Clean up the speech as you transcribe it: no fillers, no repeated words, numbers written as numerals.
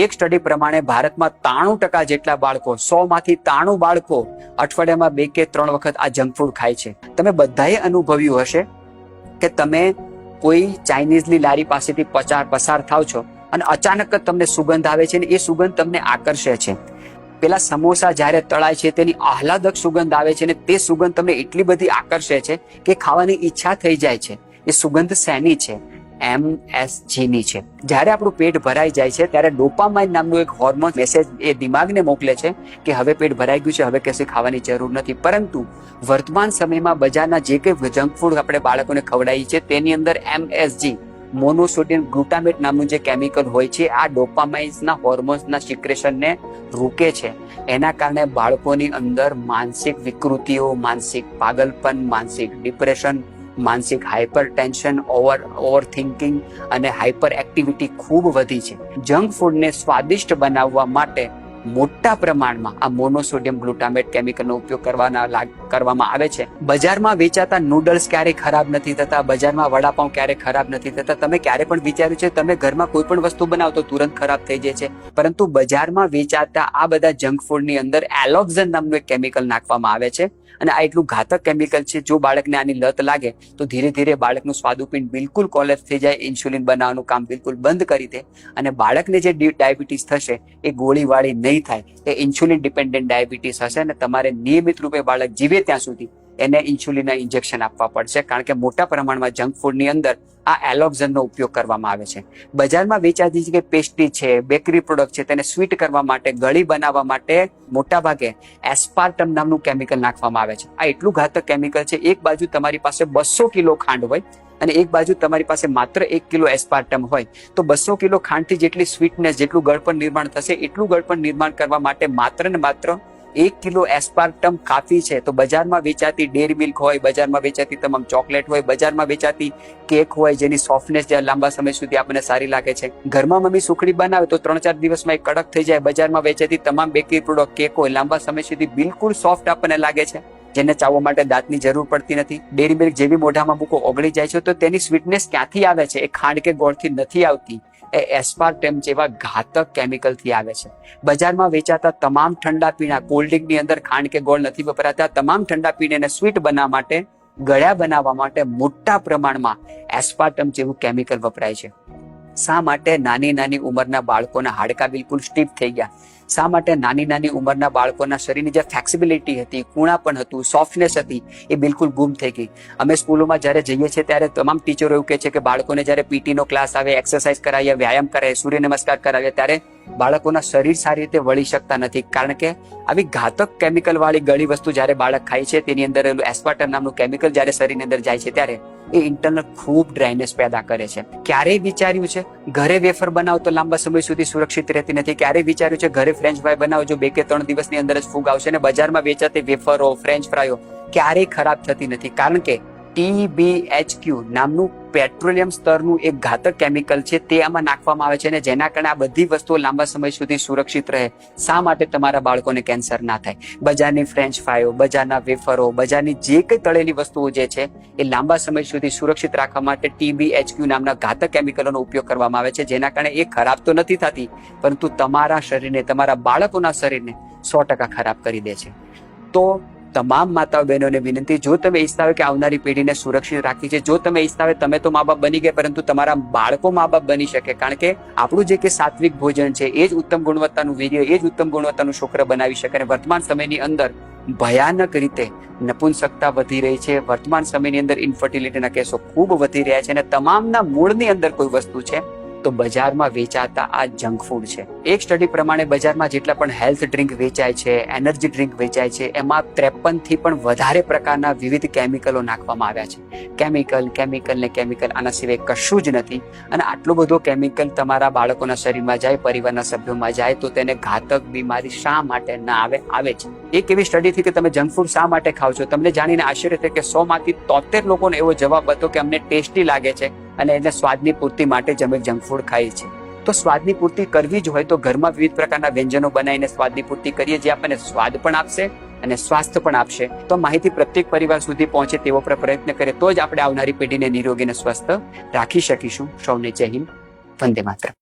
એક સ્ટડી પ્રમાણે ભારતમાં 93% જેટલા બાળકો, 100 માંથી 93 બાળકો અઠવાડિયામાં 2 કે 3 વખત આ જંક ફૂડ ખાય છે. તમે બધાએ અનુભવ્યું હશે કે તમે કોઈ ચાઇનીઝની લારી પાસેથી પસાર થાવ છો અને અચાનક જ તમને સુગંધ આવે છે, અને એ સુગંધ તમને આકર્ષે છે. પેલા સમોસા જ્યારે તળાય છે તેની આહલાદક સુગંધ આવે છે, અને તે સુગંધ તમને એટલી બધી આકર્ષે છે કે ખાવાની ઈચ્છા થઈ જાય છે. એ સુગંધ શેની છે? MSG ની છે. જ્યારે આપણું પેટ ભરાઈ જાય છે ત્યારે ડોપામાઇન નામનું એક હોર્મોન મેસેજ એ દિમાગને મોકલે છે કે હવે પેટ ભરાઈ ગયું છે, હવે કશું ખાવાની જરૂર નથી. પરંતુ વર્તમાન સમયમાં બજારના જે કંઈ જંક ફૂડ આપણે બાળકોને ખવડાવીએ છીએ તેની અંદર MSG મોનોસોડિયમ ગ્લુટામેટ નામનું જે કેમિકલ હોય છે, આ ડોપામાઇન્સના હોર્મોન્સના સિક્રેશનને રોકે છે. એના કારણે બાળકોની અંદર માનસિક વિકૃતિઓ, માનસિક પાગલપન, માનસિક ડિપ્રેશન, માનસિક હાઇપર ટેન્શન, ઓવર થિંકિંગ અને હાઇપર એક્ટિવિટી ખૂબ વધી છે. જંક ફૂડને સ્વાદિષ્ટ બનાવવા માટે મોટા પ્રમાણમાં આ મોનોસોડિયમ ગ્લુટામેટ કેમિકલનો ઉપયોગ કરવામાં આવે છે. બજારમાં વેચાતા નૂડલ્સ ક્યારેય ખરાબ નથી થતા, બજારમાં વડાપાઉં ક્યારેય ખરાબ નથી થતા. તમે ક્યારે પણ વિચાર્યું છે તમે ઘરમાં કોઈ પણ વસ્તુ બનાવો તો તુરંત ખરાબ થઈ જાય છે? પરંતુ બજારમાં વેચાતા આ બધા જંક ફૂડની અંદર એલોક્ઝન નામનું એક કેમિકલ નાખવામાં આવે છે, અને આ એટલું ઘાતક કેમિકલ છે, જો બાળકને આની લત લાગે તો ધીરે ધીરે બાળકનું સ્વાદુપિંડ બિલકુલ કોલેપ્સ થઈ જાય, ઇન્સ્યુલિન બનાવવાનું કામ બિલકુલ બંધ કરી દે, અને બાળકને જે ડાયાબિટીસ થશે એ ગોળીવાળી નહીં થાય, એ ઇન્સ્યુલિન ડિપેન્ડન્ટ ડાયાબિટીસ હશે. અને તમારે નિયમિત રૂપે બાળક જીવે ત્યાં સુધી એને ઇન્સ્યુલિનના ઇન્જેક્શન આપવા પડશે, કારણ કે મોટા પ્રમાણમાં જંક ફૂડની અંદર આ એલોક્ઝનનો ઉપયોગ કરવામાં આવે છે. બજારમાં વેચાતી જે પેસ્ટ્રી છે, બેકરી પ્રોડક્ટ છે, તેને સ્વીટ કરવા માટે, ગળી બનાવવા માટે મોટા ભાગે એસ્પાર્ટમ નામનું કેમિકલ નાખવામાં આવે છે. આ એટલું ઘાતક કેમિકલ છે, એક બાજુ તમારી પાસે 200 કિલો ખાંડ હોય અને એક બાજુ તમારી પાસે માત્ર 1 કિલો એસ્પાર્ટમ હોય, તો 200 કિલો ખાંડથી જેટલી સ્વીટનેસ, જેટલું ગળપણ નિર્માણ થશે, એટલું ગળપણ નિર્માણ કરવા માટે માત્ર ને માત્ર 1 કિલો એસ્પાર્ટમ કાફી છે. તો બજારમાં વેચાતી ડેરી મિલ્ક હોય, બજારમાં વેચાતી તમામ ચોકલેટ હોય, બજારમાં વેચાતી કેક હોય જેની સોફ્ટનેસ લાંબા સમય સુધી આપણને સારી લાગે છે, ઘરમાં મમ્મી સુખડી બનાવે તો 3-4 દિવસમાં એ કડક થઈ જાય. બજારમાં વેચાતી તમામ બેકરી પ્રોડક્ટ, કેક હોય, લાંબા સમય સુધી બિલકુલ સોફ્ટ આપણને લાગે છે, જેને ચાવવા માટે દાંતની જરૂર પડતી નથી. ડેરી મિલ્ક જેવી મોઢામાં મૂકો ઓગળી જાય છે, તો તેની સ્વીટનેસ ક્યાંથી આવે છે? એ ખાંડ કે ગોળથી નથી આવતી, એ એસ્પાર્ટેમ જેવા ઘાતક કેમિકલથી આવે છે. બજારમાં વેચાતા તમામ ઠંડા પીણા, કોલ્ડ ડ્રિંકની અંદર ખાંડ કે ગોળ નથી વપરાતા. તમામ ઠંડા પીણાને સ્વીટ બનાવવા માટે, ગળ્યા બનાવવા માટે મોટા પ્રમાણમાં એસ્પાર્ટમ જેવું કેમિકલ વપરાય છે. શા માટે નાની નાની ઉંમરના બાળકોના હાડકાં બિલકુલ સ્ટીફ થઈ ગયા? શા માટે નાની ઉંમરના બાળકોના શરીરની જે ફ્લેક્સિબિલિટી હતી, કૂણાપણ હતું, સોફ્ટનેસ હતી, એ બિલકુલ ગુમ થઈ ગઈ? અમે સ્કૂલોમાં જ્યારે જઈએ છીએ ત્યારે તમામ ટીચરો એવું કહે છે કે બાળકોને જ્યારે પીટીનો ક્લાસ આવે, એક્સરસાઇઝ કરાવીએ, વ્યાયામ કરાવીએ, સૂર્ય નમસ્કાર કરાવીએ, ત્યારે બાળકોના શરીર સારી રીતે વળી શકતા નથી, કારણ કે આવી ઘાતક કેમિકલ વાળી ગળી વસ્તુ જ્યારે બાળક ખાય છે તેની અંદર એસ્પાર્ટમ નામનું કેમિકલ જ્યારે શરીરની અંદર જાય છે ત્યારે એ ઇન્ટરનલ ખૂબ ડ્રાયનેસ પેદા કરે છે. ક્યારેય વિચાર્યું છે ઘરે વેફર બનાવો તો લાંબા સમય સુધી સુરક્ષિત રહેતી નથી? ક્યારેય વિચાર્યું છે ઘરે ફ્રેન્ચ ફ્રાય બનાવો, જો 2 કે 3 દિવસની અંદર જ ફૂગ આવશે? ને બજારમાં વેચાતી વેફરો, ફ્રેન્ચ ફ્રાયો ક્યારેય ખરાબ થતી નથી, કારણ કે TBHQ નામનું પેટ્રોલિયમ સ્તરનું એક ઘાતક કેમિકલ છે, તે આમાં નાખવામાં આવે છે, અને જેના કારણે આ બધી વસ્તુઓ લાંબા સમય સુધી સુરક્ષિત રહે. શા માટે તમારા બાળકોને કેન્સર ના થાય? બજારની ફ્રેન્ચ ફ્રાયો, બજારના વેફરો, બજારની જે કંઈ તળેલી વસ્તુઓ જે છે એ લાંબા સમય સુધી સુરક્ષિત રાખવા માટે TBHQ નામના ઘાતક કેમિકલોનો ઉપયોગ કરવામાં આવે છે, જેના કારણે એ ખરાબ તો નથી થતી, પરંતુ તમારા શરીરને, તમારા બાળકોના શરીરને 100% ખરાબ કરી દે છે. તો તમામ માતાઓ બહેનોને વિનંતી, જો તમે ઈચ્છતા હોય કે આવનારી પેઢીને સુરક્ષિત રાખી છે, જો તમે ઈચ્છતા હોય, તમે તો મા બાપ બની ગયા, પરંતુ તમારા બાળકો મા બાપ બની શકે, કારણ કે આપણું જે કે સાત્વિક ભોજન છે એ જ ઉત્તમ ગુણવત્તાનું વીર્ય, એ જ ઉત્તમ ગુણવત્તાનું શુક્ર બનાવી શકે. અને વર્તમાન સમયની અંદર ભયાનક રીતે નપુંસકતા વધી રહી છે, વર્તમાન સમયની અંદર ઇન્ફર્ટિલિટીના કેસો ખૂબ વધી રહ્યા છે, અને તમામના મૂળની અંદર કોઈ વસ્તુ છે તો બજારમાં વેચાતા આ જંક ફૂડ છે. એક સ્ટડી પ્રમાણે બજારમાં જેટલા પણ હેલ્થ ડ્રિંક વેચાય છે, એનર્જી ડ્રિંક વેચાય છે, એમાં 53 થી પણ વધારે પ્રકારના વિવિધ કેમિકલો નાખવામાં આવ્યા છે. કેમિકલ આના સિવાય કશું જ નથી. અને આટલો બધો કેમિકલ તમારા બાળકોના શરીરમાં જાય, પરિવારના સભ્યોમાં જાય, તો તેને ઘાતક બીમારી શા માટે ના આવે છે? એક એવી સ્ટડીથી કે તમે જંક ફૂડ શા માટે ખાવ છો, તમને જાણીને આશ્ચર્ય થાય કે 100 માંથી 73 લોકોને એવો જવાબ હતો કે અમને ટેસ્ટી લાગે છે અને એને સ્વાદની પૂર્તિ માટે જ અમે જંક ફૂડ ખાઈએ છીએ. તો સ્વાદની પૂર્તિ કરવી જ હોય તો ઘરમાં વિવિધ પ્રકારના વ્યંજનો બનાવીને સ્વાદની પૂર્તિ કરીએ, જે આપણને સ્વાદ પણ આપશે અને સ્વાસ્થ્ય પણ આપશે. તો માહિતી પ્રત્યેક પરિવાર સુધી પહોંચે તેવો પ્રયત્ન કરીએ તો જ આપણે આવનારી પેઢીને નિરોગી અને સ્વસ્થ રાખી શકીશું. સૌને જય હિન્દ, વંદે માતરમ.